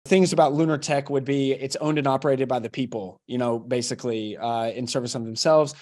things about lunar tech would be it's owned and operated by the people, basically in service of themselves.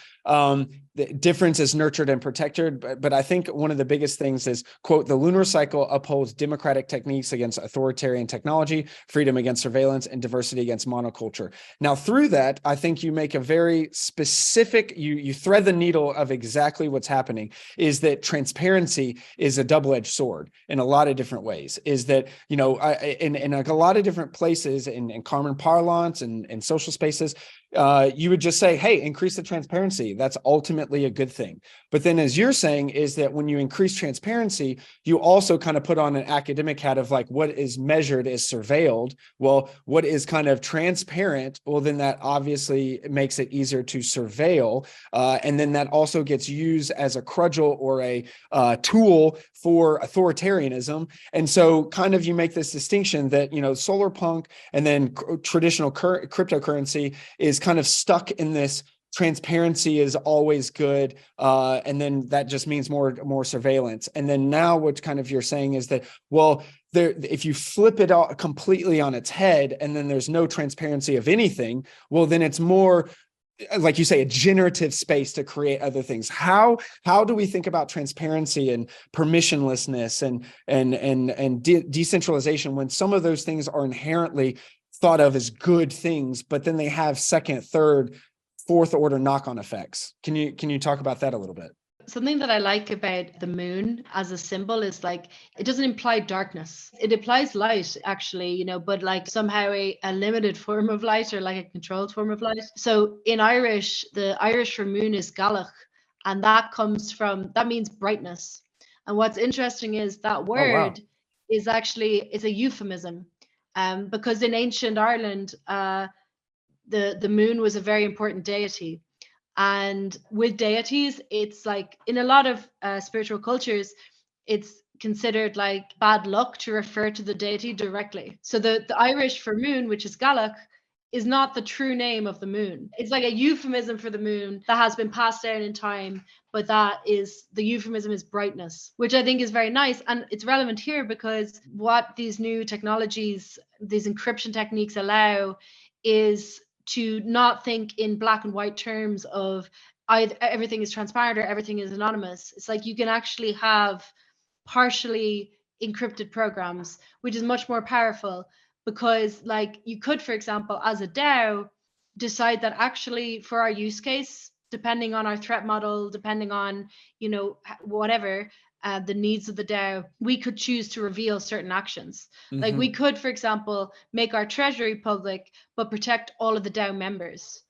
The difference is nurtured and protected. But I think one of the biggest things is, quote, the lunar cycle upholds democratic techniques against authoritarian technology, freedom against surveillance, and diversity against monoculture. Now, through that, I think you make a very specific, you thread the needle of exactly what's happening, is that transparency is a double-edged sword in a lot of different ways. Is that, in a lot of different places in common parlance and social spaces, you would just say, hey, increase the transparency. That's ultimately a good thing. But then, as you're saying, is that when you increase transparency, you also kind of put on an academic hat of like, what is measured is surveilled. Well, what is kind of transparent? Well, then that obviously makes it easier to surveil. And then that also gets used as a cudgel or a tool for authoritarianism. And so kind of you make this distinction that, solar punk and then traditional cryptocurrency is kind of stuck in this transparency is always good. And then that just means more surveillance. And then now what kind of you're saying is that, well, if you flip it all completely on its head and then there's no transparency of anything, well, then it's more, like you say, a generative space to create other things. How do we think about transparency and permissionlessness and decentralization when some of those things are inherently thought of as good things, but then they have second, third, fourth order knock-on effects? Can you talk about that a little bit? Something that I like about the moon as a symbol is like, it doesn't imply darkness. It implies light, actually, but like somehow a limited form of light or like a controlled form of light. So in Irish, the Irish for moon is Galach, and that means brightness. And what's interesting is that word is a euphemism, because in ancient Ireland, the moon was a very important deity. And with deities, it's like in a lot of spiritual cultures, it's considered like bad luck to refer to the deity directly. So the Irish for moon, which is Galach, is not the true name of the moon. It's like a euphemism for the moon that has been passed down in time, but the euphemism is brightness, which I think is very nice. And it's relevant here because what these new technologies, these encryption techniques allow is to not think in black and white terms of either everything is transparent or everything is anonymous. It's like you can actually have partially encrypted programs, which is much more powerful, because like you could, for example, as a DAO, decide that actually for our use case, depending on our threat model, depending on, whatever, the needs of the DAO, we could choose to reveal certain actions. Mm-hmm. Like we could, for example, make our treasury public, but protect all of the DAO members.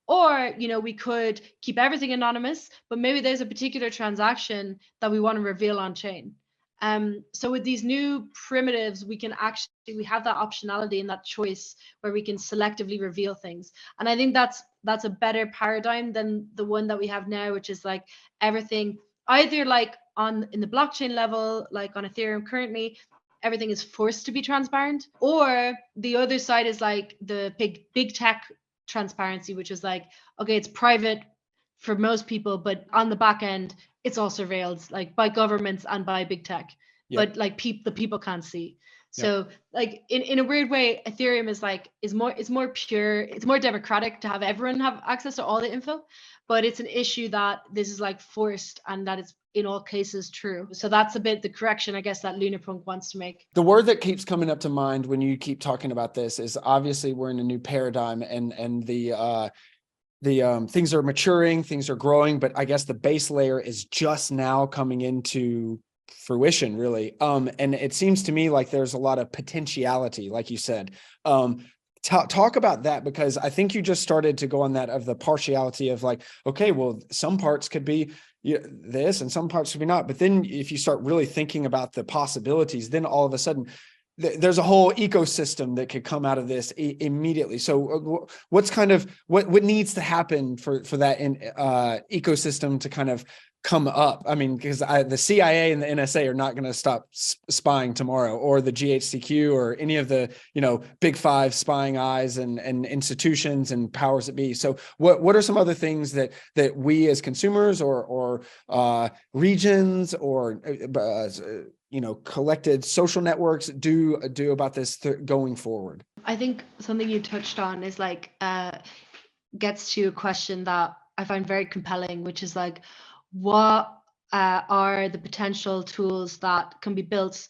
Or, we could keep everything anonymous, but maybe there's a particular transaction that we want to reveal on chain. So with these new primitives, we have that optionality and that choice where we can selectively reveal things. And I think that's a better paradigm than the one that we have now, which is like everything either like in the blockchain level, like on Ethereum currently, everything is forced to be transparent, or the other side is like the big tech transparency, which is like, okay, it's private for most people, but on the back end, it's all surveilled, like by governments and by big tech. Yep. But like the people can't see. So yep. Like in a weird way, Ethereum is more pure. It's more democratic to have everyone have access to all the info, but it's an issue that this is like forced and that it's in all cases true. So that's a bit the correction, I guess, that Lunapunk wants to make. The word that keeps coming up to mind when you keep talking about this is obviously we're in a new paradigm, and the things are maturing, things are growing, but I guess the base layer is just now coming into fruition, really. And it seems to me like there's a lot of potentiality, like you said. Talk about that, because I think you just started to go on that of the partiality of like, okay, well, some parts could be this and some parts could be not. But then if you start really thinking about the possibilities, then all of a sudden there's a whole ecosystem that could come out of this immediately. So what needs to happen for that ecosystem to kind of come up? I mean, because the CIA and the NSA are not going to stop spying tomorrow, or the GHQ, or any of the big five spying eyes and institutions and powers that be. So what are some other things that we as consumers or regions or collected social networks do about this going forward? I think something you touched on is like gets to a question that I find very compelling, which is like, what are the potential tools that can be built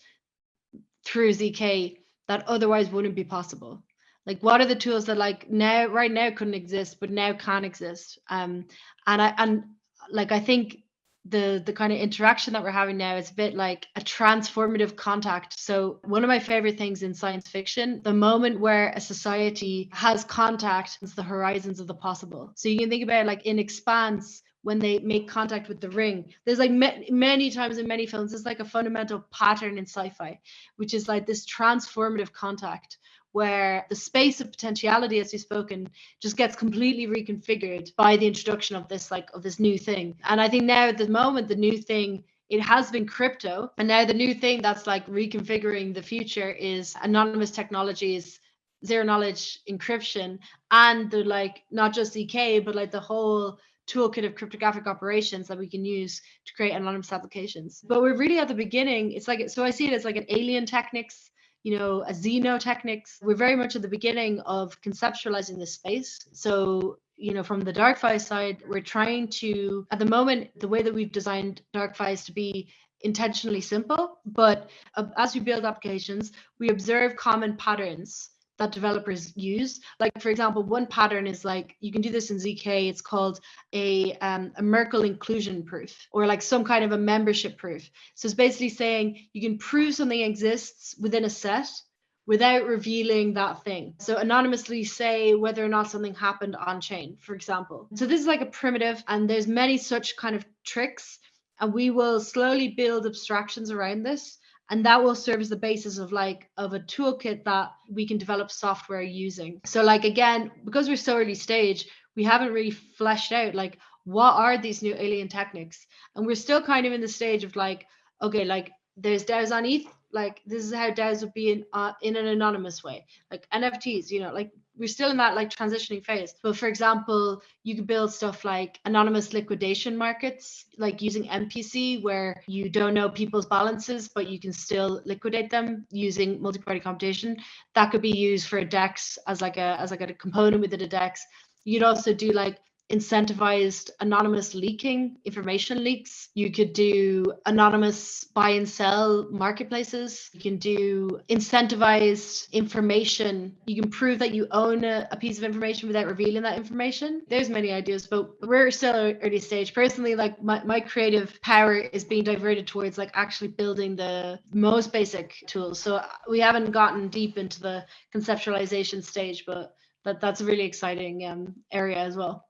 through ZK that otherwise wouldn't be possible? Like, what are the tools that like right now couldn't exist, but now can exist? And I think the kind of interaction that we're having now is a bit like a transformative contact. So one of my favorite things in science fiction, the moment where a society has contact is the horizons of the possible. So you can think about it like in Expanse, when they make contact with the ring, there's like many times in many films, there's like a fundamental pattern in sci-fi, which is like this transformative contact where the space of potentiality, as we've spoken, just gets completely reconfigured by the introduction of this new thing. And I think now at the moment, the new thing, it has been crypto, and now the new thing that's like reconfiguring the future is anonymous technologies, zero knowledge encryption, and the like, not just EK, but like the whole toolkit of cryptographic operations that we can use to create anonymous applications. But we're really at the beginning. It's like, so I see it as like an alien techniques, a xenotechnics. We're very much at the beginning of conceptualizing this space. So, from the DarkFi side, we're trying to, at the moment, the way that we've designed DarkFi is to be intentionally simple, but as we build applications, we observe common patterns that developers use. Like, for example, one pattern is like, you can do this in ZK, it's called a Merkle inclusion proof, or like some kind of a membership proof. So it's basically saying you can prove something exists within a set without revealing that thing. So anonymously say whether or not something happened on chain, for example. So this is like a primitive, and there's many such kind of tricks, and we will slowly build abstractions around this. And that will serve as the basis of a toolkit that we can develop software using. So like, again, because we're so early stage, we haven't really fleshed out like, what are these new alien techniques? And we're still kind of in the stage of like, okay, like there's DAOs on ETH, like this is how DAOs would be in an anonymous way, like NFTs, like we're still in that like transitioning phase. But for example, you can build stuff like anonymous liquidation markets, like using MPC, where you don't know people's balances, but you can still liquidate them using multi-party computation. That could be used for a DEX as like a component within a DEX. You'd also do like incentivized anonymous leaking, information leaks. You could do anonymous buy and sell marketplaces. You can do incentivized information. You can prove that you own a piece of information without revealing that information. There's many ideas, but we're still early stage. Personally, like my creative power is being diverted towards like actually building the most basic tools. So we haven't gotten deep into the conceptualization stage, but that's a really exciting area as well.